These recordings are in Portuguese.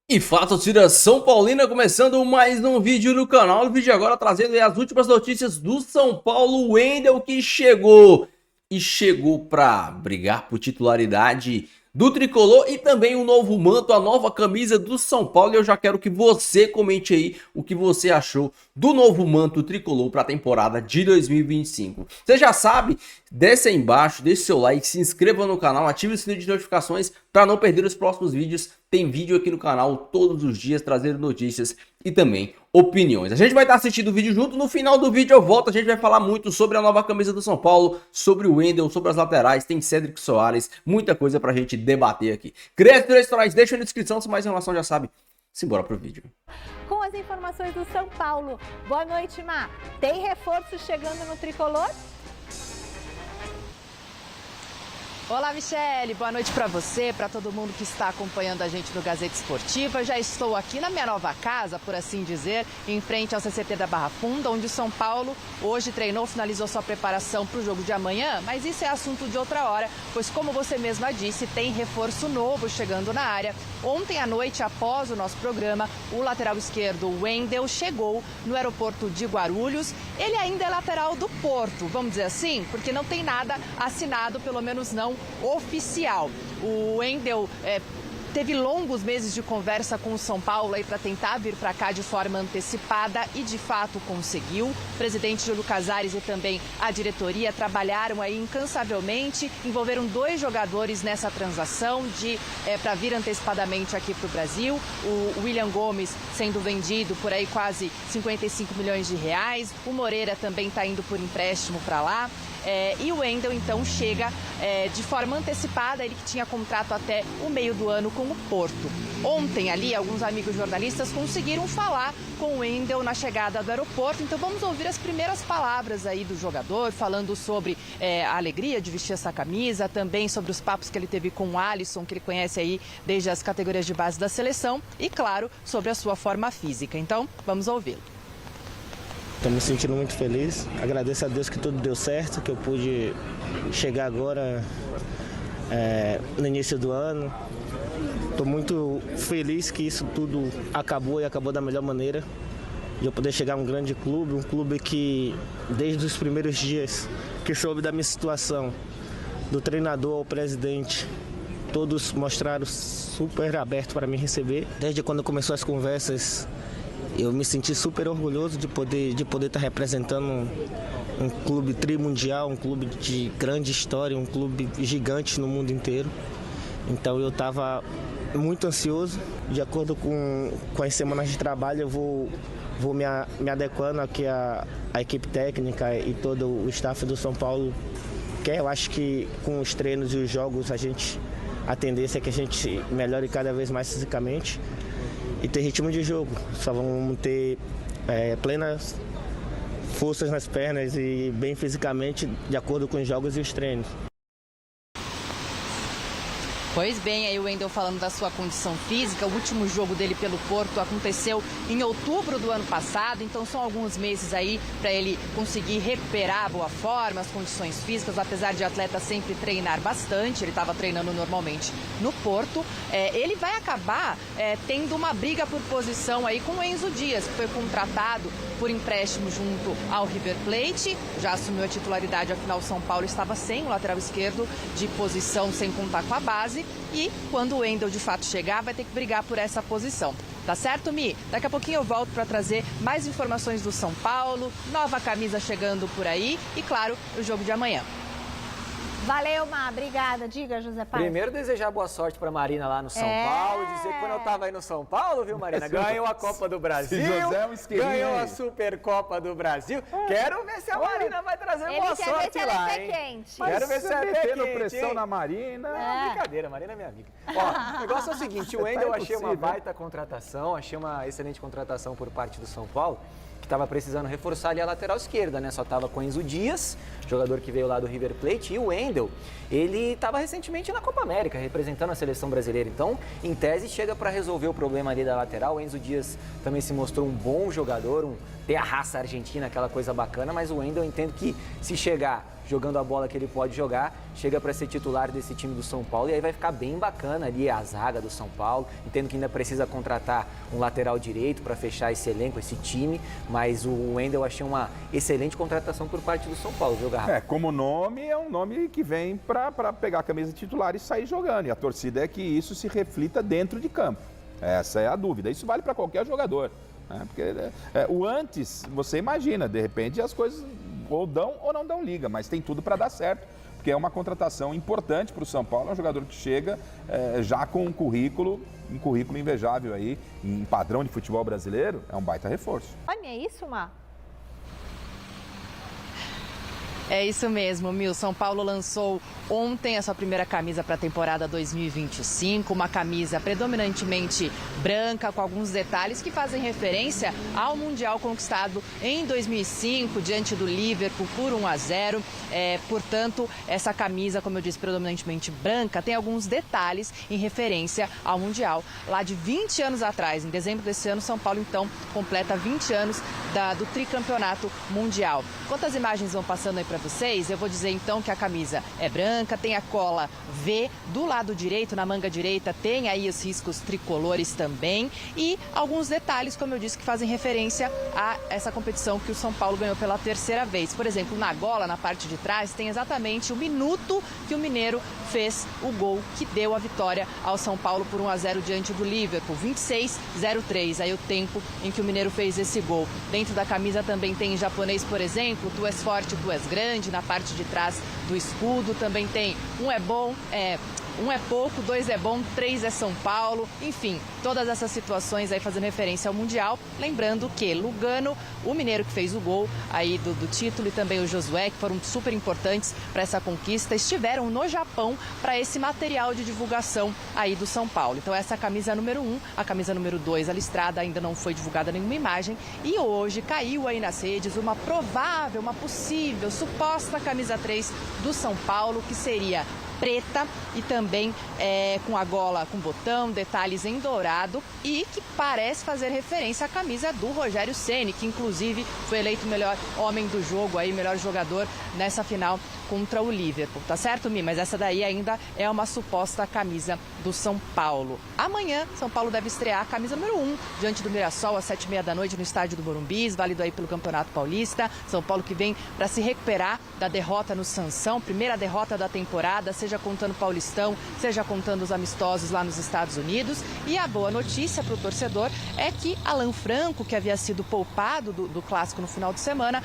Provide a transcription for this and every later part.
E fala, torcida São Paulina, começando mais um vídeo no canal. O vídeo agora trazendo as últimas notícias do São Paulo. O Wendel que chegou para brigar por titularidade do Tricolor e também um novo manto, a nova camisa do São Paulo. E eu já quero que você comente aí o que você achou do novo manto Tricolor para a temporada de 2025. Você já sabe, desce aí embaixo, deixe seu like, se inscreva no canal, ative o sininho de notificações para não perder os próximos vídeos. Tem vídeo aqui no canal todos os dias trazendo notícias e também opiniões. A gente vai estar assistindo o vídeo junto, no final do vídeo eu volto, a gente vai falar muito sobre a nova camisa do São Paulo, sobre o Wendel, sobre as laterais, tem Cédric Soares, muita coisa pra gente debater aqui. Criaturas Restaurantes, deixa na descrição, se mais informação já sabe. Simbora pro vídeo. Com as informações do São Paulo. Boa noite, Má. Tem reforço chegando no Tricolor? Olá, Michele. Boa noite para você, para todo mundo que está acompanhando a gente no Gazeta Esportiva. Já estou aqui na minha nova casa, por assim dizer, em frente ao CCT da Barra Funda, onde o São Paulo hoje treinou, finalizou sua preparação para o jogo de amanhã, mas isso é assunto de outra hora, pois como você mesma disse, tem reforço novo chegando na área. Ontem à noite, após o nosso programa, o lateral esquerdo Wendel chegou no aeroporto de Guarulhos. Ele ainda é lateral do Porto, vamos dizer assim, porque não tem nada assinado, pelo menos não oficial. O Wendel teve longos meses de conversa com o São Paulo aí para tentar vir para cá de forma antecipada e de fato conseguiu. O presidente Júlio Casares e também a diretoria trabalharam aí incansavelmente, envolveram 2 jogadores nessa transação para vir antecipadamente aqui para o Brasil. O William Gomes sendo vendido por aí quase 55 milhões de reais. O Moreira também está indo por empréstimo para lá. E o Wendel, então, chega de forma antecipada, ele que tinha contrato até o meio do ano com o Porto. Ontem, ali, alguns amigos jornalistas conseguiram falar com o Wendel na chegada do aeroporto. Então, vamos ouvir as primeiras palavras aí do jogador, falando sobre a alegria de vestir essa camisa, também sobre os papos que ele teve com o Alisson, que ele conhece aí desde as categorias de base da seleção, e, claro, sobre a sua forma física. Então, vamos ouvi-lo. Estou me sentindo muito feliz, agradeço a Deus que tudo deu certo, que eu pude chegar agora no início do ano. Estou muito feliz que isso tudo acabou e acabou da melhor maneira. De eu poder chegar a um grande clube, um clube que desde os primeiros dias que soube da minha situação, do treinador ao presidente, todos mostraram super aberto para me receber. Desde quando começou as conversas, eu me senti super orgulhoso de poder estar representando um clube trimundial, um clube de grande história, um clube gigante no mundo inteiro. Então eu estava muito ansioso. De acordo com as semanas de trabalho, eu vou me adequando aqui à equipe técnica e todo o staff do São Paulo. Eu acho que com os treinos e os jogos a tendência é que a gente melhore cada vez mais fisicamente e ter ritmo de jogo. Só vamos ter plenas forças nas pernas e bem fisicamente de acordo com os jogos e os treinos. Pois bem, aí o Wendel falando da sua condição física. O último jogo dele pelo Porto aconteceu em outubro do ano passado, então são alguns meses aí para ele conseguir recuperar a boa forma, as condições físicas, apesar de atleta sempre treinar bastante, ele estava treinando normalmente no Porto. Ele vai acabar tendo uma briga por posição aí com o Enzo Dias, que foi contratado por empréstimo junto ao River Plate, já assumiu a titularidade, afinal o São Paulo estava sem o lateral esquerdo de posição, sem contar com a base. E quando o Wendel de fato chegar, vai ter que brigar por essa posição. Tá certo, Mi? Daqui a pouquinho eu volto para trazer mais informações do São Paulo, nova camisa chegando por aí e, claro, o jogo de amanhã. Valeu, Má. Obrigada. Diga, José Paz. Primeiro, desejar boa sorte para Marina lá no São Paulo. Dizer que quando eu estava aí no São Paulo, viu, Marina? Ganhou a Copa do Brasil. Ganhou a Supercopa do Brasil. Quero ver se a Marina vai trazer boa sorte lá, hein? Quero ver se é pé quente. Pressão na Marina. Não, brincadeira, Marina é minha amiga. Ó, o negócio é o seguinte, o Wendel eu achei uma baita contratação, achei uma excelente contratação por parte do São Paulo, que estava precisando reforçar ali a lateral esquerda, né? Só estava com Enzo Dias, jogador que veio lá do River Plate, e o Wendel, ele estava recentemente na Copa América, representando a seleção brasileira. Então, em tese, chega para resolver o problema ali da lateral. O Enzo Dias também se mostrou um bom jogador, tem a raça argentina, aquela coisa bacana, mas o Wendel, eu entendo que se chegar jogando a bola que ele pode jogar, chega para ser titular desse time do São Paulo e aí vai ficar bem bacana ali a zaga do São Paulo. Entendo que ainda precisa contratar um lateral direito para fechar esse elenco, esse time, mas o Wendel eu achei uma excelente contratação por parte do São Paulo, viu, Garrafa? Como nome, é um nome que vem para pegar a camisa titular e sair jogando. E a torcida é que isso se reflita dentro de campo. Essa é a dúvida. Isso vale para qualquer jogador. Porque o antes, você imagina, de repente as coisas ou dão ou não dão liga, mas tem tudo para dar certo, porque é uma contratação importante para o São Paulo, é um jogador que chega já com um currículo invejável aí, em padrão de futebol brasileiro, é um baita reforço. Olha, é isso, Má? É isso mesmo, Mil. São Paulo lançou ontem a sua primeira camisa para a temporada 2025, uma camisa predominantemente branca, com alguns detalhes que fazem referência ao Mundial conquistado em 2005, diante do Liverpool por 1-0. Portanto, essa camisa, como eu disse, predominantemente branca, tem alguns detalhes em referência ao Mundial lá de 20 anos atrás. Em dezembro desse ano, São Paulo, então, completa 20 anos do tricampeonato mundial. Enquanto as imagens vão passando aí para vocês, eu vou dizer então que a camisa é branca, tem a cola V do lado direito, na manga direita tem aí os riscos tricolores também e alguns detalhes, como eu disse, que fazem referência a essa competição que o São Paulo ganhou pela terceira vez. Por exemplo, na gola, na parte de trás, tem exatamente o minuto que o Mineiro fez o gol que deu a vitória ao São Paulo por 1-0 diante do Liverpool, 26-03, aí o tempo em que o Mineiro fez esse gol. Dentro da camisa também tem em japonês, por exemplo, tu és forte, tu és grande, na parte de trás do escudo também tem um é bom, um é pouco, dois é bom, três é São Paulo, enfim, todas essas situações aí fazendo referência ao Mundial. Lembrando que Lugano, o mineiro que fez o gol aí do título, e também o Josué, que foram super importantes para essa conquista, estiveram no Japão para esse material de divulgação aí do São Paulo. Então essa é a camisa número 1, a camisa número 2, a listrada, ainda não foi divulgada nenhuma imagem, e hoje caiu aí nas redes uma provável, uma possível, suposta camisa 3 do São Paulo, que seria preta e também com a gola com botão, detalhes em dourado, e que parece fazer referência à camisa do Rogério Ceni, que inclusive foi eleito o melhor homem do jogo, aí, melhor jogador nessa final contra o Liverpool, tá certo, Mi? Mas essa daí ainda é uma suposta camisa do São Paulo. Amanhã, São Paulo deve estrear a camisa número 1 diante do Mirassol às 7h30 da noite no estádio do Morumbi, válido aí pelo Campeonato Paulista. São Paulo que vem para se recuperar da derrota no Sansão, primeira derrota da temporada, seja contando o Paulistão, seja contando os amistosos lá nos Estados Unidos. E a boa notícia para o torcedor é que Alan Franco, que havia sido poupado do clássico no final de semana,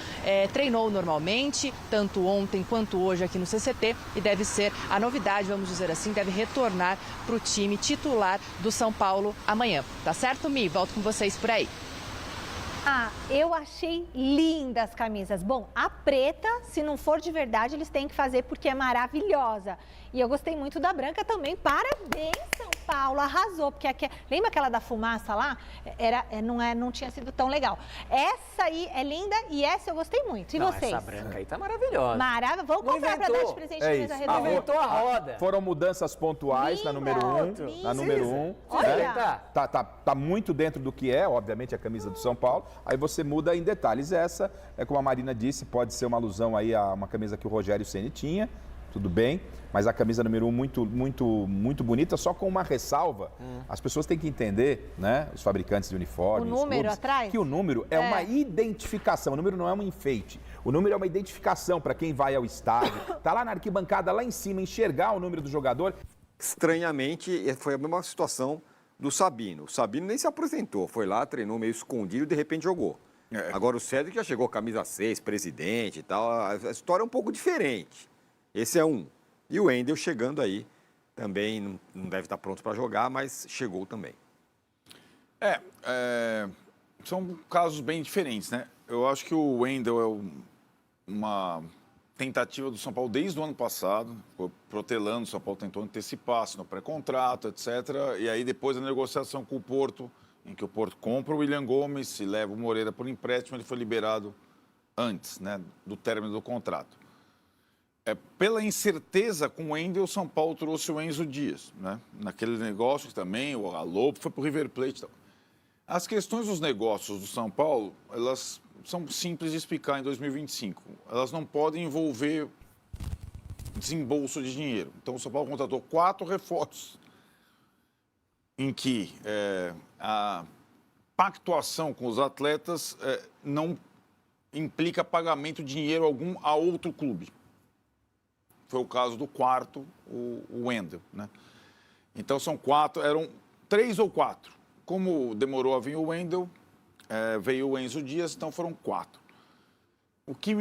treinou normalmente, tanto ontem quanto hoje aqui no CCT, e deve ser a novidade, vamos dizer assim, deve retornar para o time titular do São Paulo amanhã. Tá certo, Mi? Volto com vocês por aí. Eu achei lindas as camisas. Bom, a preta, se não for de verdade, eles têm que fazer porque é maravilhosa. E eu gostei muito da branca também. Parabéns, São Paulo, arrasou. Porque lembra aquela da fumaça lá? Não tinha sido tão legal. Essa aí é linda e essa eu gostei muito. E vocês? Essa branca aí tá maravilhosa. Maravilhosa. Vamos comprar para dar de presente de mesa redonda. Inventou a roda. Foram mudanças pontuais Linda, na número 1. Na número 1. Olha. Tá muito dentro do que é, obviamente, a camisa do São Paulo. Aí você muda em detalhes. Essa, como a Marina disse, pode ser uma alusão aí a uma camisa que o Rogério Ceni tinha. Tudo bem, mas a camisa número 1 muito bonita, só com uma ressalva. As pessoas têm que entender, né, os fabricantes de uniformes, o número clubes, atrás? que o número é uma identificação. O número não é um enfeite. O número é uma identificação para quem vai ao estádio, tá lá na arquibancada, lá em cima, enxergar o número do jogador. Estranhamente, foi a mesma situação do Sabino. O Sabino nem se apresentou, foi lá, treinou meio escondido e de repente jogou. Agora o Cédric já chegou camisa 6, presidente e tal, a história é um pouco diferente. Esse é um. E o Wendel chegando aí, também não deve estar pronto para jogar, mas chegou também. São casos bem diferentes, né? Eu acho que o Wendel é uma tentativa do São Paulo desde o ano passado, foi protelando, o São Paulo tentou antecipar no pré-contrato, etc. E aí depois a negociação com o Porto, em que o Porto compra o William Gomes e leva o Moreira por empréstimo, ele foi liberado antes, né, do término do contrato. Pela incerteza com o Wendel, o São Paulo trouxe o Enzo Dias, né? Naquele negócio que também, o Alô foi para o River Plate. As questões dos negócios do São Paulo, elas são simples de explicar em 2025. Elas não podem envolver desembolso de dinheiro. Então, o São Paulo contratou 4 reforços, em que a pactuação com os atletas não implica pagamento de dinheiro algum a outro clube. Foi o caso do quarto, o Wendel, né? Então, eram 3 ou 4. Como demorou a vir o Wendel, veio o Enzo Dias, então foram 4. O que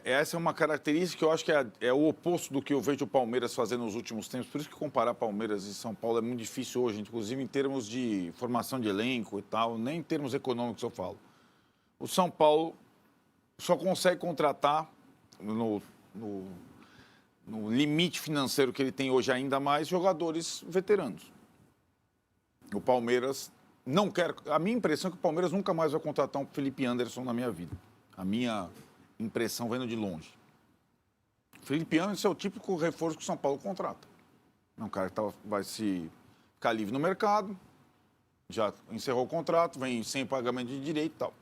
essa é uma característica que eu acho que é o oposto do que eu vejo o Palmeiras fazer nos últimos tempos. Por isso que comparar Palmeiras e São Paulo é muito difícil hoje, inclusive em termos de formação de elenco e tal, nem em termos econômicos eu falo. O São Paulo só consegue contratar no limite financeiro que ele tem hoje ainda mais jogadores veteranos. O Palmeiras não quer... A minha impressão é que o Palmeiras nunca mais vai contratar um Felipe Anderson na minha vida. A minha impressão vendo de longe. Felipe Anderson é o típico reforço que o São Paulo contrata. É um cara que vai ficar livre no mercado, já encerrou o contrato, vem sem pagamento de direito e tal.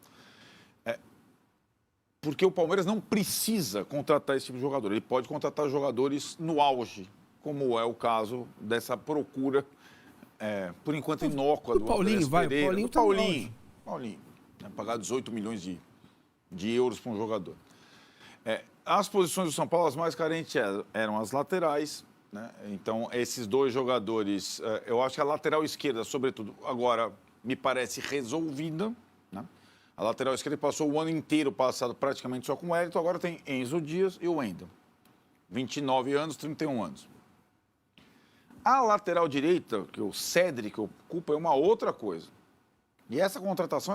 Porque o Palmeiras não precisa contratar esse tipo de jogador. Ele pode contratar jogadores no auge, como é o caso dessa procura, por enquanto, inócua do Paulinho. Paulinho. Pagar 18 milhões de euros para um jogador. As posições do São Paulo, as mais carentes eram as laterais, né? Então, esses 2 jogadores, eu acho que a lateral esquerda, sobretudo, agora me parece resolvida, né? A lateral esquerda passou o ano inteiro passado praticamente só com o Wellington, agora tem Enzo Dias e o Wendel. 29 anos, 31 anos. A lateral direita, que o Cédric ocupa, é uma outra coisa. E essa contratação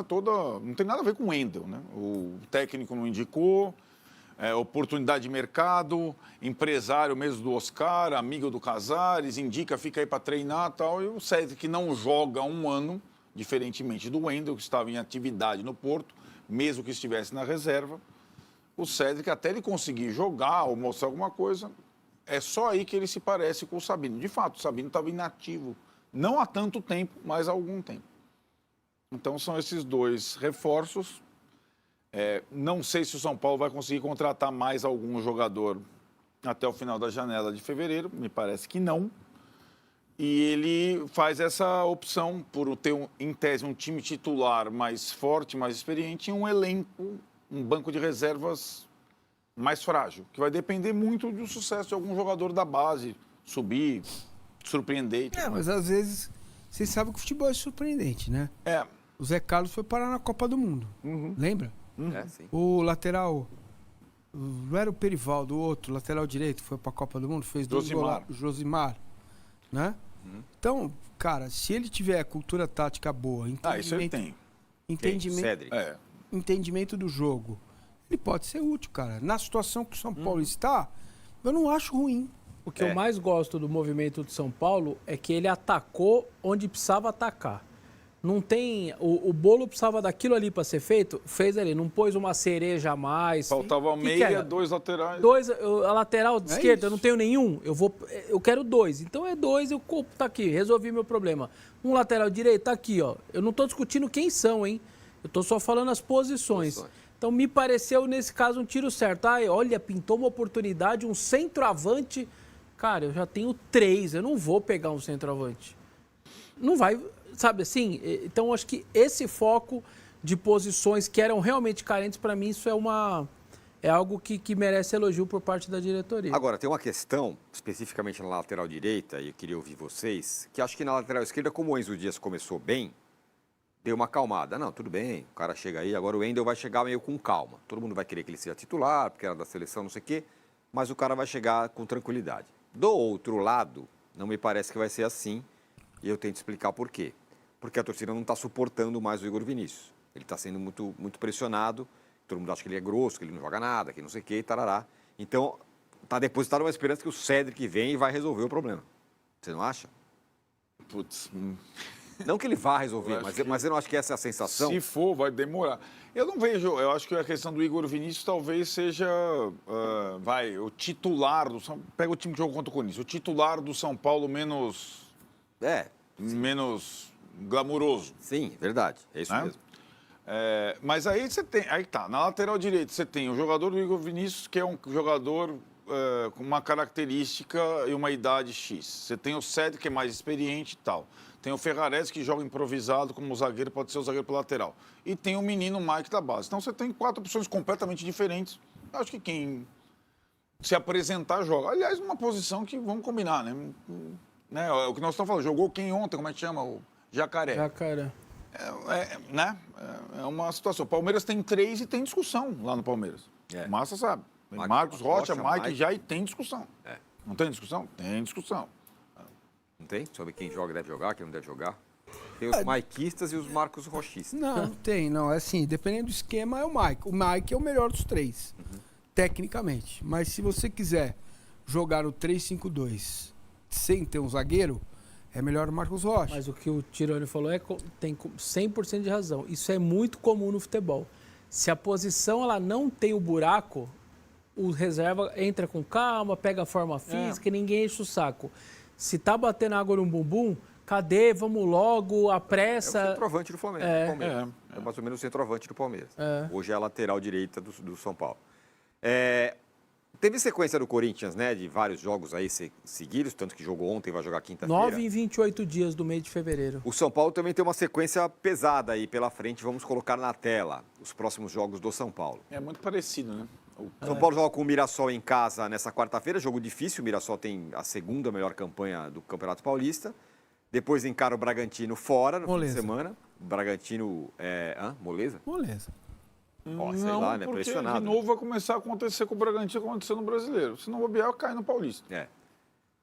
não tem nada a ver com o Wendel, né? O técnico não indicou, oportunidade de mercado, empresário mesmo do Oscar, amigo do Casares, indica, fica aí para treinar e tal. E o Cédric não joga há um ano, diferentemente do Wendel, que estava em atividade no Porto, mesmo que estivesse na reserva. O Cédric, até ele conseguir jogar ou mostrar alguma coisa, é só aí que ele se parece com o Sabino. De fato, o Sabino estava inativo, não há tanto tempo, mas há algum tempo. Então, são esses 2 reforços. Não sei se o São Paulo vai conseguir contratar mais algum jogador até o final da janela de fevereiro, me parece que não. E ele faz essa opção por ter, em tese, um time titular mais forte, mais experiente, e um elenco, um banco de reservas mais frágil, que vai depender muito do sucesso de algum jogador da base, subir, surpreender. Mas às vezes, vocês sabem que o futebol é surpreendente, né? O Zé Carlos foi parar na Copa do Mundo, lembra? Sim. O lateral, não era o Perivaldo, o outro, lateral direito, foi para a Copa do Mundo, fez 2 gols, Josimar, né? Então, cara, se ele tiver cultura tática boa, isso ele tem. Entendimento do jogo, ele pode ser útil, cara. Na situação que o São Paulo está, eu não acho ruim. O que eu mais gosto do movimento de São Paulo é que ele atacou onde precisava atacar. Não tem... O bolo precisava daquilo ali para ser feito, fez ali. Não pôs uma cereja a mais. Faltava meia, 2 laterais. A lateral esquerda, eu não tenho nenhum. Eu quero 2. Então é 2, eu tá aqui, resolvi meu problema. Um lateral direito, tá aqui, ó. Eu não tô discutindo quem são, hein? Eu tô só falando as posições. Então me pareceu, nesse caso, um tiro certo. Olha, pintou uma oportunidade, um centroavante. Cara, eu já tenho 3, eu não vou pegar um centroavante. Não vai... Sabe assim? Então, acho que esse foco de posições que eram realmente carentes, para mim, isso é algo que merece elogio por parte da diretoria. Agora, tem uma questão, especificamente na lateral direita, e eu queria ouvir vocês, que acho que na lateral esquerda, como o Enzo Dias começou bem, deu uma acalmada. Não, tudo bem, o cara chega aí, agora o Wendel vai chegar meio com calma. Todo mundo vai querer que ele seja titular, porque era da seleção, não sei o quê, mas o cara vai chegar com tranquilidade. Do outro lado, não me parece que vai ser assim, e eu tento explicar por quê. Porque a torcida não está suportando mais o Igor Vinícius. Ele está sendo muito, muito pressionado, todo mundo acha que ele é grosso, que ele não joga nada, que não sei o quê, e tarará. Então, está depositada uma esperança que o Cédric vem e vai resolver o problema. Você não acha? Putz... Não que ele vá resolver, mas eu não acho que essa é a sensação. Se for, vai demorar. Eu não vejo, eu acho que a questão do Igor Vinícius talvez seja, o titular do São Paulo. Pega o time que jogou contra o Corinthians, o titular do São Paulo menos glamuroso. Sim, verdade, é isso mesmo. Mas aí você tem, aí tá, na lateral direita você tem o jogador do Igor Vinícius, que é um jogador com uma característica e uma idade X. Você tem o Cédric, que é mais experiente e tal. Tem o Ferrarese, que joga improvisado como zagueiro, pode ser o zagueiro pela lateral. E tem o menino Mike da base. Então você tem 4 opções completamente diferentes. Acho que quem se apresentar joga. Aliás, uma posição que vamos combinar, né? O que nós estamos falando, jogou quem ontem, como é que chama? O Jacaré. Jacaré. Né? É uma situação. O Palmeiras tem 3 e tem discussão lá no Palmeiras. Massa sabe. Tem Marcos Rocha, Mike já e tem discussão. Não tem discussão? Tem discussão. Não tem? Sobre quem joga deve jogar, quem não deve jogar? Tem os maikistas e os Marcos Rochistas. Não tem, não. É assim, dependendo do esquema, é o Mike. O Mike é o melhor dos 3, tecnicamente. Mas se você quiser jogar no 3-5-2 sem ter um zagueiro, é melhor o Marcos Rocha. Mas o que o Tironi falou tem 100% de razão. Isso é muito comum no futebol. Se a posição ela não tem o buraco, o reserva entra com calma, pega a forma física e ninguém enche o saco. Se tá batendo água no bumbum, cadê? Vamos logo, a pressa. É o centroavante do Palmeiras. É mais ou menos o centroavante do Palmeiras. Hoje é a lateral direita do São Paulo. Teve sequência do Corinthians, né? De vários jogos aí seguidos, tanto que jogou ontem e vai jogar quinta-feira. 9 em 28 dias do mês de fevereiro. O São Paulo também tem uma sequência pesada aí pela frente. Vamos colocar na tela os próximos jogos do São Paulo. É muito parecido, né? O São Paulo joga com o Mirassol em casa nessa quarta-feira, jogo difícil. O Mirassol tem a segunda melhor campanha do Campeonato Paulista. Depois encara o Bragantino fora no fim de semana. O Bragantino Moleza? Moleza. Sei lá, né? Porque Pressionado. de novo vai começar a acontecer com o Bragantino, aconteceu no Brasileiro. Se não bobear, cai no Paulista.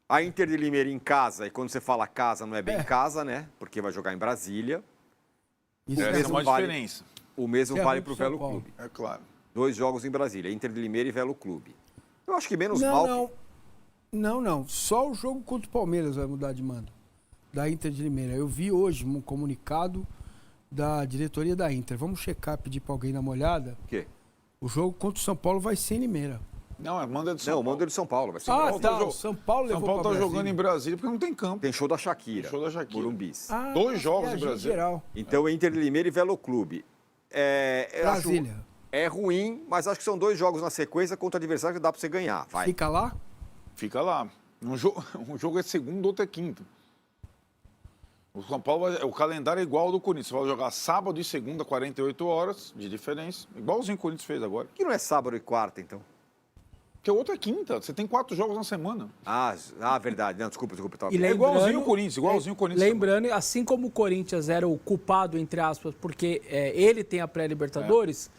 A Inter de Limeira em casa, e quando você fala casa, não é bem casa, né? Porque vai jogar em Brasília. Isso é uma diferença. O mesmo vale para o Velo Clube. É claro. 2 jogos em Brasília, Inter de Limeira e Velo Clube. Eu acho que menos Não. Só o jogo contra o Palmeiras vai mudar de mando. Da Inter de Limeira. Eu vi hoje um comunicado da diretoria da Inter. Vamos checar, pedir para alguém dar uma olhada. O quê? O jogo contra o São Paulo vai ser em Limeira. Não, é manda de São Paulo. Não, manda de São Paulo. Vai ser São Paulo levou São Paulo pra tá Brasília. jogando em Brasília porque não tem campo. Tem show da Shakira. Show da Shakira. Morumbis. 2 jogos em Brasília. Geral. Então, Inter de Limeira e Velo Clube. Brasília. É ruim, mas acho que são 2 jogos na sequência contra adversário que dá para você ganhar. Vai. Fica lá? Fica lá. Um jogo é segundo, outro é quinto. O São Paulo, o calendário é igual ao do Corinthians. Você vai jogar sábado e segunda, 48 horas de diferença. Igualzinho o Corinthians fez agora. Que não é sábado e quarta, então? Porque o outro é quinta. Você tem 4 jogos na semana. Verdade. Não, desculpa. E é igualzinho o Corinthians, Lembrando, assim como o Corinthians era o culpado, entre aspas, porque ele tem a pré-Libertadores,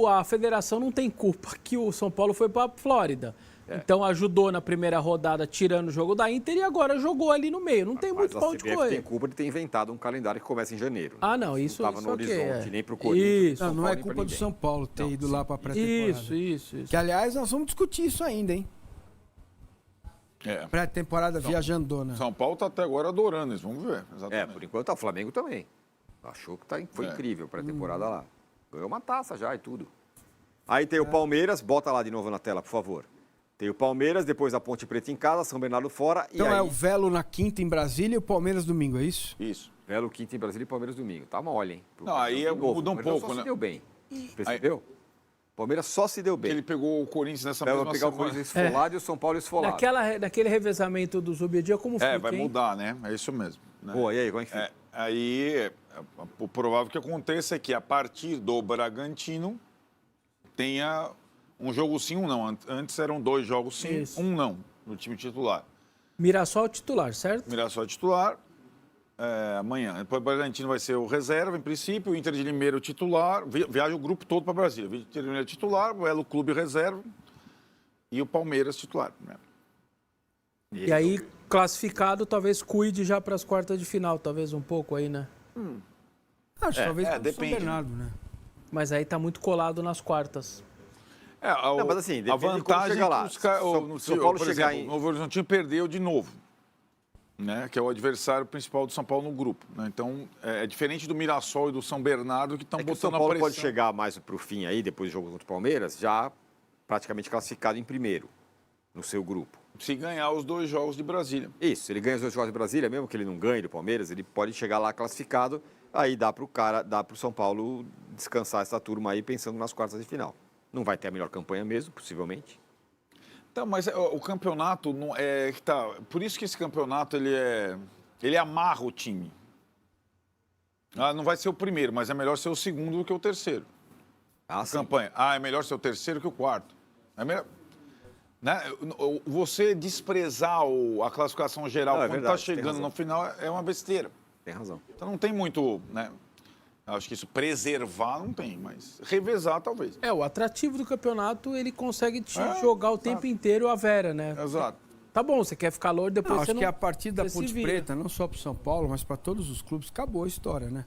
a federação não tem culpa que o São Paulo foi para a Flórida. Então ajudou na primeira rodada tirando o jogo da Inter e agora jogou ali no meio. Não tem muito pau de correr. Tem culpa de ter inventado um calendário que começa em janeiro. Não, isso não estava no okay, horizonte, nem pro Corinthians. Não é culpa do São Paulo ter ido lá para pré-temporada. Isso. Que, aliás, nós vamos discutir isso ainda, hein? Pré-temporada viajandona. São Paulo tá até agora adorando isso, vamos ver. Exatamente. Por enquanto o Flamengo também. Achou que foi incrível pré-temporada lá. Ganhou uma taça já e tudo. Aí tem o Palmeiras, bota lá de novo na tela, por favor. Tem o Palmeiras, depois a Ponte Preta em casa, São Bernardo fora. Então e aí... é o Velo na quinta em Brasília e o Palmeiras domingo, é isso? Isso. Velo quinta em Brasília e Palmeiras domingo. Tá mole, hein? Não, aí muda um pouco, né? né? Se deu bem. Percebeu? Palmeiras só se deu bem. Ele pegou o Corinthians nessa mesma semana. Vai pegar o Corinthians esfolado e o São Paulo esfolado. Naquele revezamento do Zubidia, como fica, vai mudar, né? É isso mesmo. Né? Boa, e aí, como é que fica? O provável que aconteça é que a partir do Bragantino tenha um jogo sim, um não. Antes eram 2 jogos sim, um não, no time titular. Mirassol titular, certo? Mirassol titular. Amanhã. Depois o Bragantino vai ser o reserva, em princípio. O Inter de Limeira o titular. Viaja o grupo todo para Brasília. O Inter de Limeira titular, o Elo Clube reserva e o Palmeiras titular. Né? E aí, classificado, talvez cuide já para as quartas de final, talvez um pouco aí, né? Acho talvez depende. São Bernardo, né? Mas aí tá muito colado nas quartas. Mas assim, a vantagem chega lá. o São Paulo chegar em... O Novo Horizontino perdeu de novo, né? Que é o adversário principal do São Paulo no grupo. Né? Então, é diferente do Mirassol e do São Bernardo que estão botando a pressão. O São Paulo pode chegar mais para o fim aí, depois do jogo contra o Palmeiras, já praticamente classificado em primeiro. no seu grupo. Se ganhar os 2 jogos de Brasília. Isso, se ele ganha os 2 jogos de Brasília, mesmo que ele não ganhe do Palmeiras, ele pode chegar lá classificado, aí dá pro São Paulo descansar essa turma aí pensando nas quartas de final. Não vai ter a melhor campanha mesmo, possivelmente. Tá, mas o campeonato não é que tá. Por isso que esse campeonato ele amarra o time. Não vai ser o primeiro, mas é melhor ser o segundo do que o terceiro. Campanha. É melhor ser o terceiro que o quarto. É melhor. Né? Você desprezar a classificação geral quando está chegando no final é uma besteira. Tem razão. Então não tem muito, né? Acho que isso preservar não tem, mas revezar talvez. O atrativo do campeonato, ele consegue te jogar o tempo inteiro a Vera, né? Exato. Tá bom, você quer ficar louro, depois você acho que a partir da Ponte vira. Preta, não só para o São Paulo, mas para todos os clubes, acabou a história, né?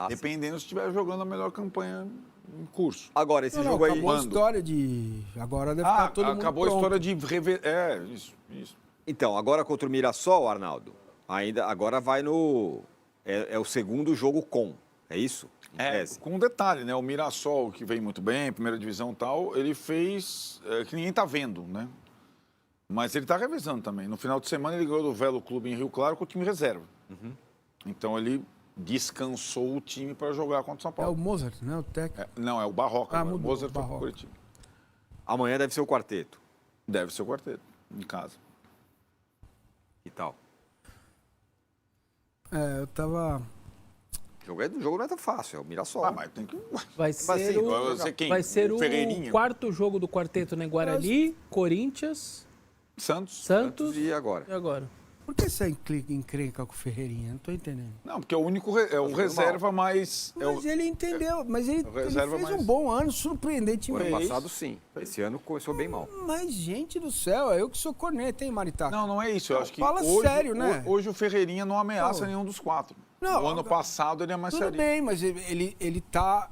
Dependendo se estiver jogando a melhor campanha em curso. Agora, esse jogo aí... Acabou a história de... Agora deve estar todo mundo acabou pronto. a história de... isso. Então, agora contra o Mirassol, Arnaldo, agora vai no... É o segundo jogo é isso? Com um detalhe, né? O Mirassol, que vem muito bem, primeira divisão e tal, ele fez... que ninguém tá vendo, né? Mas ele tá revezando também. No final de semana, ele ganhou do Velo Clube em Rio Claro com o time reserva. Então, ele descansou o time para jogar contra o São Paulo. É o Mozart, né? O técnico. Não, é o Barroca. Mudou, o Mozart foi Barroca. pro Curitiba. Amanhã deve ser o quarteto. Deve ser o quarteto, em casa. E tal. Eu tava... O jogo não é tão fácil, é o Mirassol. Mas tem que... Vai ser o Ferreirinha. quarto jogo do quarteto, né? Guarani, Corinthians, Santos e agora. Por que você encrenca com o Ferreirinha? Não tô entendendo. Não, porque é o único o reserva mais... Mas ele entendeu, mas ele fez um bom ano, surpreendentemente. O ano passado, sim. Esse ano começou bem mal. Mas, gente do céu, eu que sou corneta, hein, Maritaca? Não é isso. Eu acho que Fala sério, né? Hoje o Ferreirinha não ameaça nenhum dos 4. Não, o ano passado ele é mais sério. Tudo bem, mas ele tá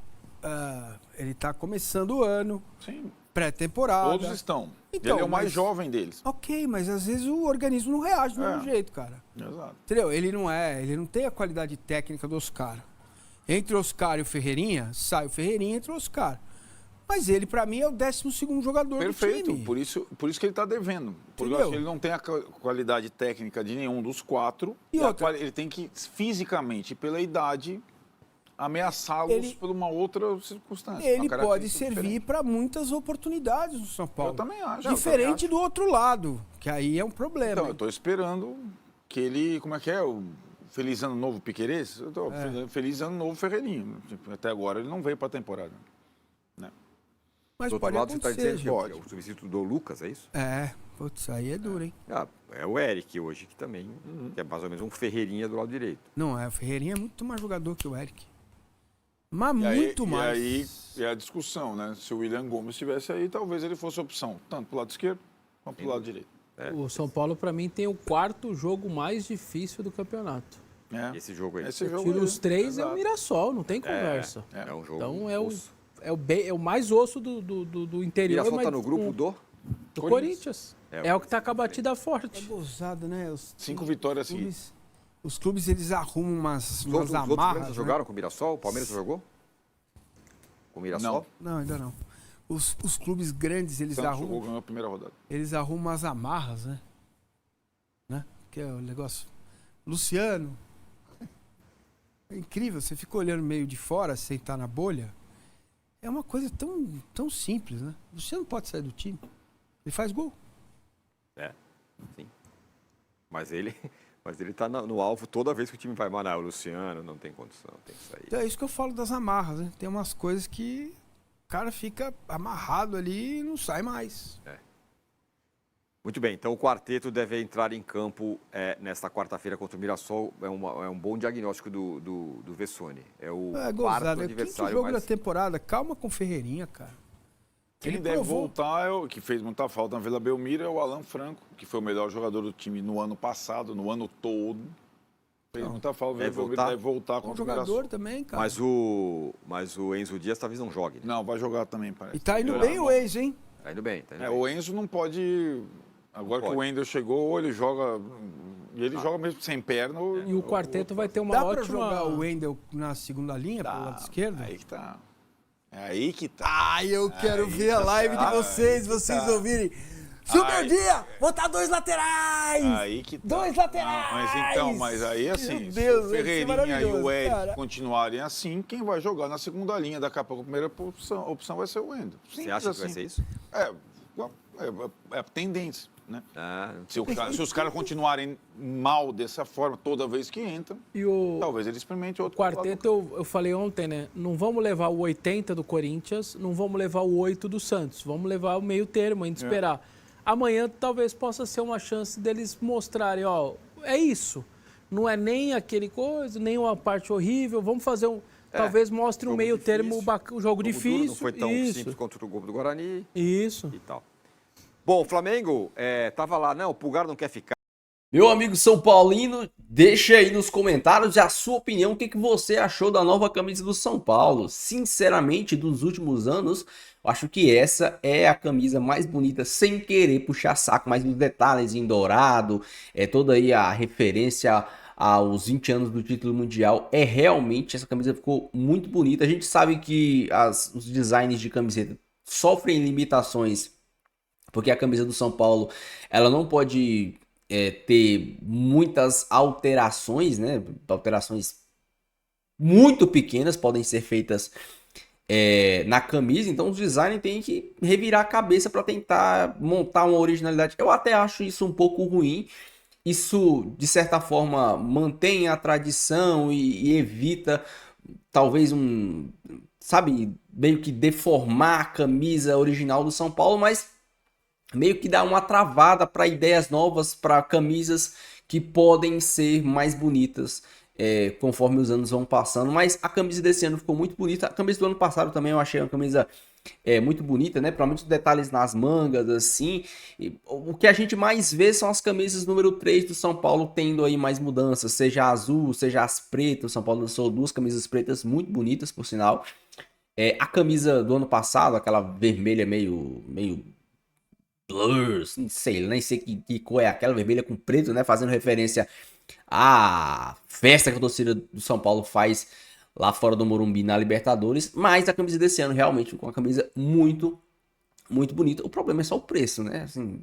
começando o ano. Sim. Pré-temporada. Todos estão. Então, ele é o mais jovem deles. Ok, mas às vezes o organismo não reage do mesmo jeito, cara. Exato. Entendeu? Ele não tem a qualidade técnica do Oscar. Entre o Oscar e o Ferreirinha, sai o Ferreirinha, entra o Oscar. Mas ele, pra mim, é o 12º jogador do time. Perfeito, por isso que ele tá devendo. Porque eu acho que ele não tem a qualidade técnica de nenhum dos 4. E outra? Ele tem que, fisicamente, pela idade, ameaçá-los por uma outra circunstância. Ele pode servir para muitas oportunidades no São Paulo. Eu também acho. Diferente do outro lado, que aí é um problema. Então, eu estou esperando que ele... Como é que é? O Feliz Ano Novo Piquerez? Feliz Ano Novo Ferreirinho. Até agora ele não veio para a temporada. Né? Mas do outro pode lado, você está acontecer, dizendo que é o substituto do Lucas, é isso? Putz, aí é duro, hein? É o Eric hoje, que também que é mais ou menos um Ferreirinha do lado direito. Não, o Ferreirinha é muito mais jogador que o Eric. Mas muito mais. E aí é a discussão, né? Se o William Gomes estivesse aí, talvez ele fosse opção, tanto pro lado esquerdo quanto pro lado direito. O São Paulo, para mim, tem o 4º jogo mais difícil do campeonato. Esse jogo aí. Tira os 3, é o Mirassol, não tem conversa. É um jogo. Então é o mais osso do interior. O Mirassol tá no grupo do Corinthians. É o que tá com a batida forte. É gozado, né? 5 vitórias seguidas. Os clubes, eles arrumam umas amarras. Os outros jogaram com o Mirassol? O Palmeiras jogou? Com o Mirassol? Não, ainda não. Os clubes grandes, eles arrumam... Ganhou a primeira rodada. Eles arrumam umas amarras, né? Que é o negócio... Luciano. É incrível, você fica olhando meio de fora, sem estar na bolha. É uma coisa tão simples, né? O Luciano pode sair do time. Ele faz gol. Sim. Mas ele tá no alvo toda vez que o time vai manar. O Luciano não tem condição, tem que sair. Então é isso que eu falo das amarras, né? Tem umas coisas que o cara fica amarrado ali e não sai mais. Muito bem, então o quarteto deve entrar em campo nesta quarta-feira contra o Mirassol. É um bom diagnóstico do Vessone. É o quarto adversário. Quinto jogo da temporada. Calma com o Ferreirinha, cara. Quem deve voltar, que fez muita falta na Vila Belmiro, é o Alan Franco, que foi o melhor jogador do time no ano passado, no ano todo. Fez muita falta. Deve voltar com o jogador também, cara. Mas o Enzo Dias talvez não jogue. Né? Não, vai jogar também, parece. E tá indo bem o Enzo, hein? Tá indo bem. O Enzo não pode... Agora que o Wendel chegou, ou ele joga... E ele joga mesmo sem perna. E o quarteto vai ter uma ótima... Dá pra jogar o Wendel na segunda linha, pro lado esquerdo? Aí que tá. É aí que tá. Ai, eu quero ver a live de vocês ouvirem. Se o meu dia, vou botar 2 laterais! Aí que tá. 2 laterais! Mas então, aí assim, Meu Deus, se o vai ser Ferreirinha e o maravilhoso, Eric cara. continuarem assim, quem vai jogar na segunda linha? Daqui a pouco a primeira opção vai ser o Wendel. Você acha que vai ser isso? É a tendência, né? Ah, Se os caras continuarem mal dessa forma toda vez que entram, talvez ele experimente outro. O quarteto, eu falei ontem, né? Não vamos levar o 80 do Corinthians, não vamos levar o 8 do Santos. Vamos levar o meio termo, a gente esperar. Amanhã talvez possa ser uma chance deles mostrarem, ó, é isso. Não é nem aquele coisa, nem uma parte horrível. Vamos fazer um... Talvez mostre um meio termo, o jogo difícil. Duro, não foi tão simples contra o gol do Guarani. Isso. E tal. Bom, o Flamengo tava lá, não, o Pulgar não quer ficar. Meu amigo São Paulino, deixa aí nos comentários a sua opinião, o que você achou da nova camisa do São Paulo. Sinceramente, dos últimos anos, eu acho que essa é a camisa mais bonita, sem querer puxar saco, mas os detalhes em dourado, toda aí a referência aos 20 anos do título mundial, realmente essa camisa ficou muito bonita. A gente sabe que os designs de camiseta sofrem limitações, porque a camisa do São Paulo, ela não pode ter muitas alterações, né? Alterações muito pequenas podem ser feitas na camisa, então os designers têm que revirar a cabeça para tentar montar uma originalidade. Eu até acho isso um pouco ruim. Isso, de certa forma, mantém a tradição e evita, talvez, meio que deformar a camisa original do São Paulo, mas meio que dá uma travada para ideias novas, para camisas que podem ser mais bonitas conforme os anos vão passando. Mas a camisa desse ano ficou muito bonita. A camisa do ano passado também eu achei uma camisa muito bonita, né? Principalmente os detalhes nas mangas, assim. O que a gente mais vê são as camisas número 3 do São Paulo tendo aí mais mudanças, seja a azul, seja as pretas. O São Paulo lançou 2 camisas pretas muito bonitas, por sinal. A camisa do ano passado, aquela vermelha meio blur, não sei, nem sei que cor é aquela, vermelha com preto, né? Fazendo referência à festa que a torcida do São Paulo faz lá fora do Morumbi na Libertadores. Mas a camisa desse ano realmente com uma camisa muito, muito bonita. O problema é só o preço, né? Assim,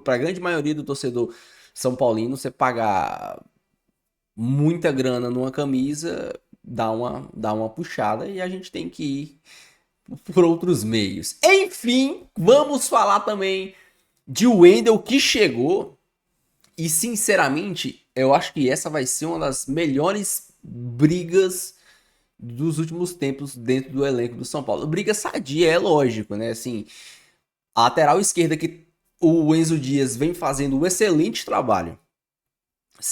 para a grande maioria do torcedor são paulino, você pagar muita grana numa camisa dá uma puxada e a gente tem que ir por outros meios. Enfim, vamos falar também de Wendel que chegou e, sinceramente, eu acho que essa vai ser uma das melhores brigas dos últimos tempos dentro do elenco do São Paulo. Briga sadia, é lógico, né? Assim, a lateral esquerda que o Enzo Dias vem fazendo um excelente trabalho.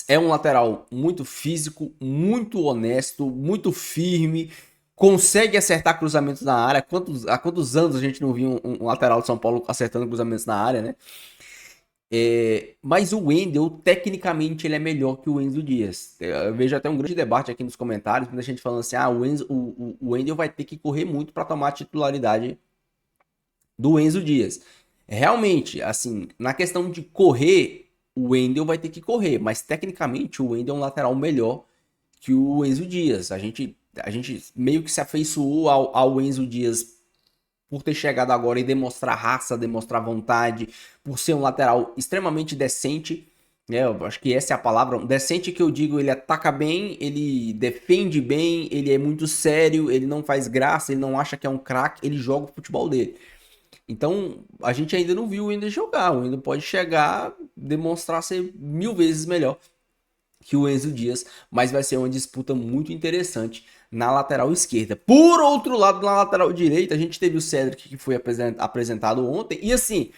É um lateral muito físico, muito honesto, muito firme, consegue acertar cruzamentos na área. Há quantos anos a gente não viu um lateral de São Paulo acertando cruzamentos na área, né? Mas o Wendel, tecnicamente, ele é melhor que o Enzo Dias. Eu vejo até um grande debate aqui nos comentários, muita gente falando assim, o Wendel vai ter que correr muito para tomar a titularidade do Enzo Dias. Realmente, assim, na questão de correr, o Wendel vai ter que correr, mas tecnicamente o Wendel é um lateral melhor que o Enzo Dias. A gente meio que se afeiçoou ao Enzo Dias por ter chegado agora e demonstrar raça, demonstrar vontade, por ser um lateral extremamente decente, né? Eu acho que essa é a palavra. Decente que eu digo, ele ataca bem, ele defende bem, ele é muito sério, ele não faz graça, ele não acha que é um craque, ele joga o futebol dele. Então, a gente ainda não viu o Wendel jogar. O Wendel pode chegar, demonstrar ser 1000 vezes melhor que o Enzo Dias, mas vai ser uma disputa muito interessante na lateral esquerda. Por outro lado, na lateral direita, a gente teve o Cedric, que foi apresentado ontem, e assim,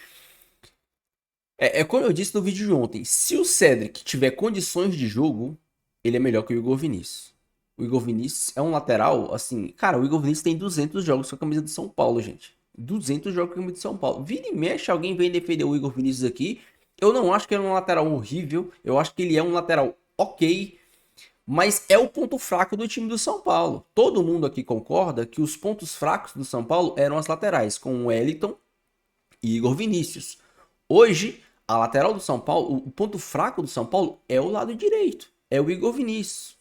como eu disse no vídeo de ontem, se o Cedric tiver condições de jogo, ele é melhor que o Igor Vinícius. O Igor Vinícius é um lateral, assim, cara, o Igor Vinícius tem 200 jogos com a camisa do São Paulo, gente. 200 jogos com a camisa do São Paulo. Vira e mexe, alguém vem defender o Igor Vinícius aqui. Eu não acho que ele é um lateral horrível, eu acho que ele é um lateral ok, mas é o ponto fraco do time do São Paulo. Todo mundo aqui concorda que os pontos fracos do São Paulo eram as laterais, com o Wellington e Igor Vinícius. Hoje, a lateral do São Paulo, o ponto fraco do São Paulo é o lado direito, é o Igor Vinícius.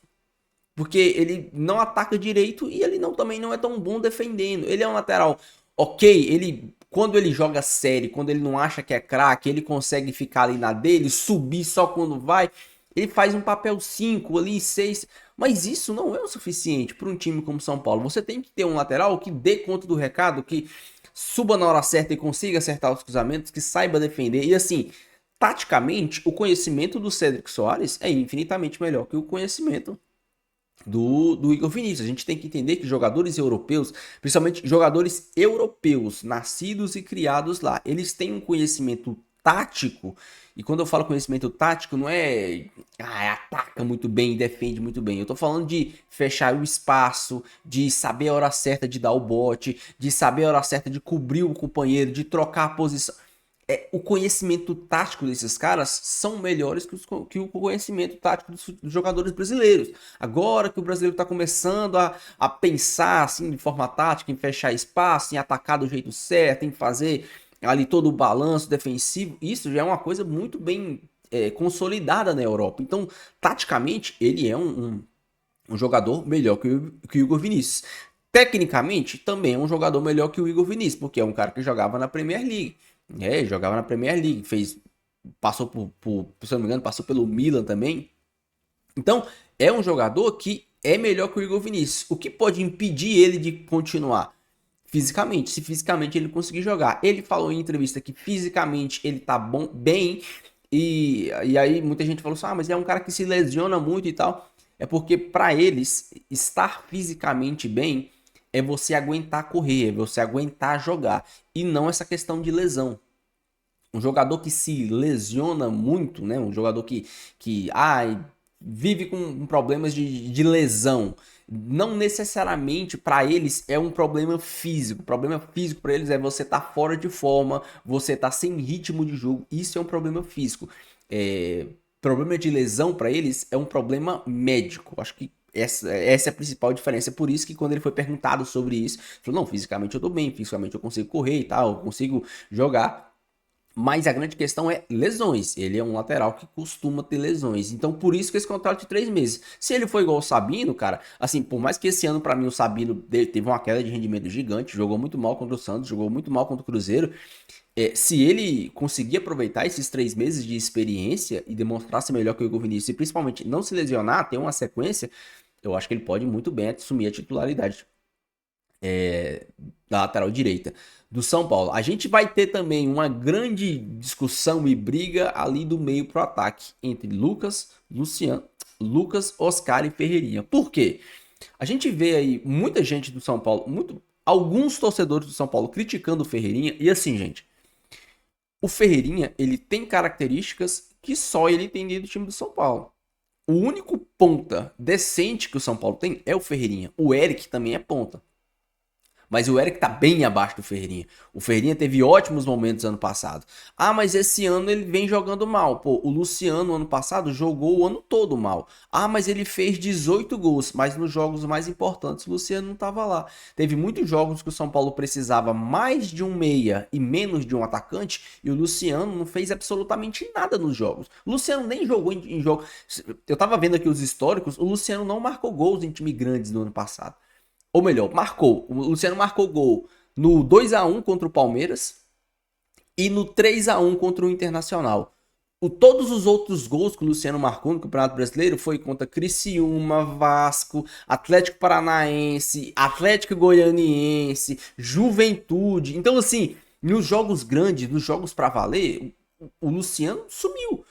Porque ele não ataca direito e ele também não é tão bom defendendo. Ele é um lateral ok, ele quando ele joga sério, quando ele não acha que é craque, ele consegue ficar ali na dele, subir só quando vai, ele faz um papel 5 ali, 6, mas isso não é o suficiente para um time como São Paulo. Você tem que ter um lateral que dê conta do recado, que suba na hora certa e consiga acertar os cruzamentos, que saiba defender. E assim, taticamente, o conhecimento do Cédric Soares é infinitamente melhor que o conhecimento do Igor Vinícius. A gente tem que entender que jogadores europeus, principalmente jogadores europeus, nascidos e criados lá, eles têm um conhecimento tático. E quando eu falo conhecimento tático, não é ataca muito bem e defende muito bem. Eu tô falando de fechar o espaço, de saber a hora certa de dar o bote, de saber a hora certa de cobrir o companheiro, de trocar a posição. O conhecimento tático desses caras são melhores que o conhecimento tático dos jogadores brasileiros. Agora que o brasileiro está começando a pensar assim, de forma tática, em fechar espaço, em atacar do jeito certo, em fazer ali todo o balanço defensivo, isso já é uma coisa muito bem consolidada na Europa. Então, taticamente, ele é um jogador melhor que o Igor Vinícius. Tecnicamente, também é um jogador melhor que o Igor Vinícius, porque é um cara que jogava na Premier League. Jogava na Premier League, passou se não me engano, passou pelo Milan também. Então, é um jogador que é melhor que o Igor Vinícius. O que pode impedir ele de continuar? Fisicamente, se fisicamente ele conseguir jogar. Ele falou em entrevista que fisicamente ele tá bem, e aí muita gente falou assim, mas é um cara que se lesiona muito e tal. É porque para eles, estar fisicamente bem é você aguentar correr, é você aguentar jogar, e não essa questão de lesão. Um jogador que se lesiona muito, né? Um jogador que vive com problemas de lesão, não necessariamente para eles é um problema físico. O problema físico para eles é você estar fora de forma, você estar sem ritmo de jogo. Isso é um problema físico. Problema de lesão para eles é um problema médico. Acho que essa é a principal diferença. Por isso que quando ele foi perguntado sobre isso, ele falou, não, fisicamente eu tô bem, fisicamente eu consigo correr e tal, eu consigo jogar. Mas a grande questão é lesões. Ele é um lateral que costuma ter lesões. Então, por isso que esse contrato de 3 meses. Se ele for igual o Sabino, cara, assim, por mais que esse ano, pra mim, o Sabino teve uma queda de rendimento gigante, jogou muito mal contra o Santos, jogou muito mal contra o Cruzeiro. Se ele conseguir aproveitar esses 3 meses de experiência e demonstrar ser melhor que o Igor Vinícius, e principalmente não se lesionar, ter uma sequência, eu acho que ele pode muito bem assumir a titularidade da lateral direita do São Paulo. A gente vai ter também uma grande discussão e briga ali do meio pro ataque entre Lucas, Luciano, Lucas, Oscar e Ferreirinha. Por quê? A gente vê aí muita gente do São Paulo, alguns torcedores do São Paulo criticando o Ferreirinha, e assim, gente, o Ferreirinha, ele tem características que só ele tem dentro do time do São Paulo. O único ponta decente que o São Paulo tem é o Ferreirinha. O Eric também é ponta. Mas o Eric tá bem abaixo do Ferreirinha. O Ferreirinha teve ótimos momentos ano passado. Mas esse ano ele vem jogando mal. Pô, o Luciano ano passado jogou o ano todo mal. Mas ele fez 18 gols. Mas nos jogos mais importantes o Luciano não tava lá. Teve muitos jogos que o São Paulo precisava mais de um meia e menos de um atacante. E o Luciano não fez absolutamente nada nos jogos. O Luciano nem jogou em jogos. Eu tava vendo aqui os históricos. O Luciano não marcou gols em time grandes no ano passado. Ou melhor, marcou. O Luciano marcou gol no 2-1 contra o Palmeiras e no 3-1 contra o Internacional. Todos os outros gols que o Luciano marcou no Campeonato Brasileiro foi contra Criciúma, Vasco, Atlético Paranaense, Atlético Goianiense, Juventude. Então, assim, nos jogos grandes, nos jogos pra valer, o Luciano sumiu.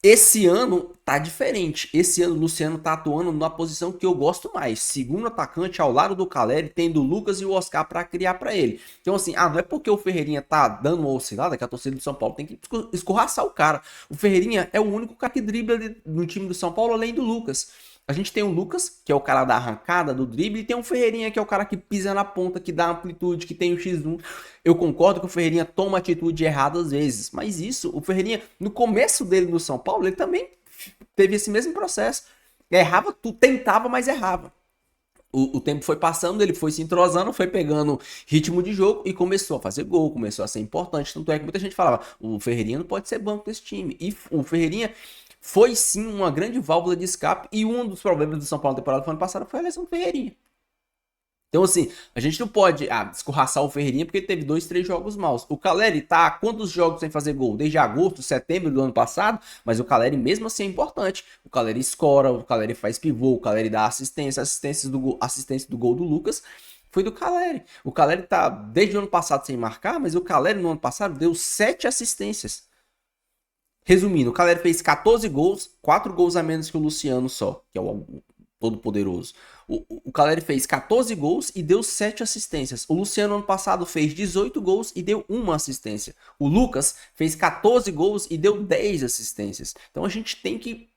Esse ano tá diferente. Esse ano o Luciano tá atuando na posição que eu gosto mais. Segundo atacante ao lado do Caleri, tendo o Lucas e o Oscar para criar para ele. Então assim, não é porque o Ferreirinha tá dando uma oscilada que a torcida do São Paulo tem que escorraçar o cara. O Ferreirinha é o único cara que dribla no time do São Paulo além do Lucas. A gente tem o Lucas, que é o cara da arrancada, do drible, e tem o Ferreirinha, que é o cara que pisa na ponta, que dá amplitude, que tem o X1. Eu concordo que o Ferreirinha toma atitude errada às vezes, mas isso, o Ferreirinha, no começo dele no São Paulo, ele também teve esse mesmo processo. Errava tudo, tentava, mas errava. O tempo foi passando, ele foi se entrosando, foi pegando ritmo de jogo e começou a fazer gol, começou a ser importante. Tanto é que muita gente falava, o Ferreirinha não pode ser banco desse time. E o Ferreirinha foi sim uma grande válvula de escape, e um dos problemas do São Paulo na temporada do ano passado foi a lesão do Ferreirinha. Então, assim, a gente não pode escorraçar o Ferreirinha porque ele teve 2, 3 jogos maus. O Caleri tá há quantos jogos sem fazer gol? Desde agosto, setembro do ano passado, mas o Caleri mesmo assim é importante. O Caleri escora, o Caleri faz pivô, o Caleri dá assistência do gol do Lucas foi do Caleri. O Caleri tá desde o ano passado sem marcar, mas o Caleri no ano passado deu 7 assistências. Resumindo, o Caleri fez 14 gols, 4 gols a menos que o Luciano só, que é o todo-poderoso. O Caleri fez 14 gols e deu 7 assistências. O Luciano, ano passado, fez 18 gols e deu 1 assistência. O Lucas fez 14 gols e deu 10 assistências. Então a gente tem que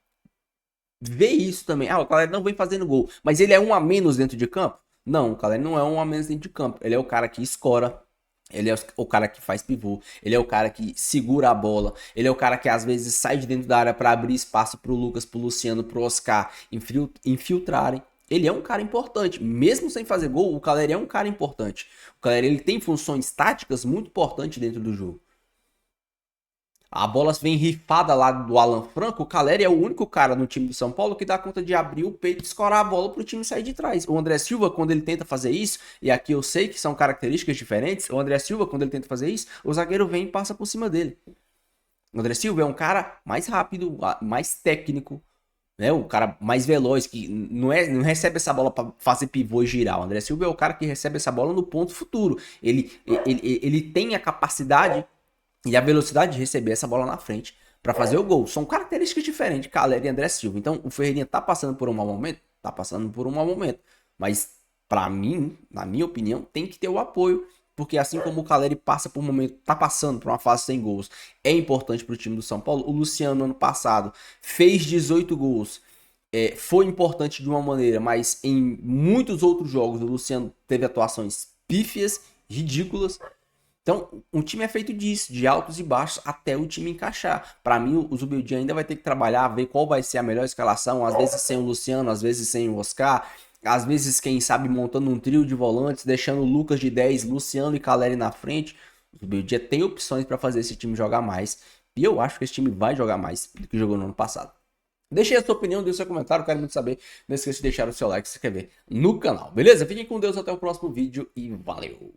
ver isso também. O Caleri não vem fazendo gol, mas ele é 1 a menos dentro de campo? Não, o Caleri não é 1 a menos dentro de campo. Ele é o cara que escora. Ele é o cara que faz pivô, ele é o cara que segura a bola, ele é o cara que às vezes sai de dentro da área para abrir espaço pro Lucas, pro Luciano, pro Oscar infiltrarem. Ele é um cara importante, mesmo sem fazer gol, o Caleri é um cara importante. O Caleri ele tem funções táticas muito importantes dentro do jogo. A bola vem rifada lá do Alan Franco, o Caleri é o único cara no time do São Paulo que dá conta de abrir o peito e escorar a bola pro time sair de trás. O André Silva, quando ele tenta fazer isso, e aqui eu sei que são características diferentes, o André Silva, quando ele tenta fazer isso, o zagueiro vem e passa por cima dele. O André Silva é um cara mais rápido, mais técnico, né? O cara mais veloz, que não recebe essa bola para fazer pivô e girar. O André Silva é o cara que recebe essa bola no ponto futuro. Ele tem a capacidade e a velocidade de receber essa bola na frente para fazer o gol. São características diferentes, Caleri e André Silva. Então, o Ferreirinha tá passando por um mau momento? Tá passando por um mau momento. Mas, para mim, na minha opinião, tem que ter o apoio. Porque assim como o Caleri passa por um momento, tá passando por uma fase sem gols, é importante pro time do São Paulo. O Luciano, ano passado, fez 18 gols. Foi importante de uma maneira, mas em muitos outros jogos, o Luciano teve atuações pífias, ridículas. Então, um time é feito disso, de altos e baixos, até o time encaixar. Para mim, o Zubeldia ainda vai ter que trabalhar, ver qual vai ser a melhor escalação, às vezes sem o Luciano, às vezes sem o Oscar, às vezes, quem sabe, montando um trio de volantes, deixando o Lucas de 10, Luciano e Caleri na frente. O Zubeldia tem opções para fazer esse time jogar mais, e eu acho que esse time vai jogar mais do que jogou no ano passado. Deixe a sua opinião, deixe seu comentário, quero muito saber. Não esqueça de deixar o seu like se inscrever no canal, beleza? Fiquem com Deus, até o próximo vídeo e valeu!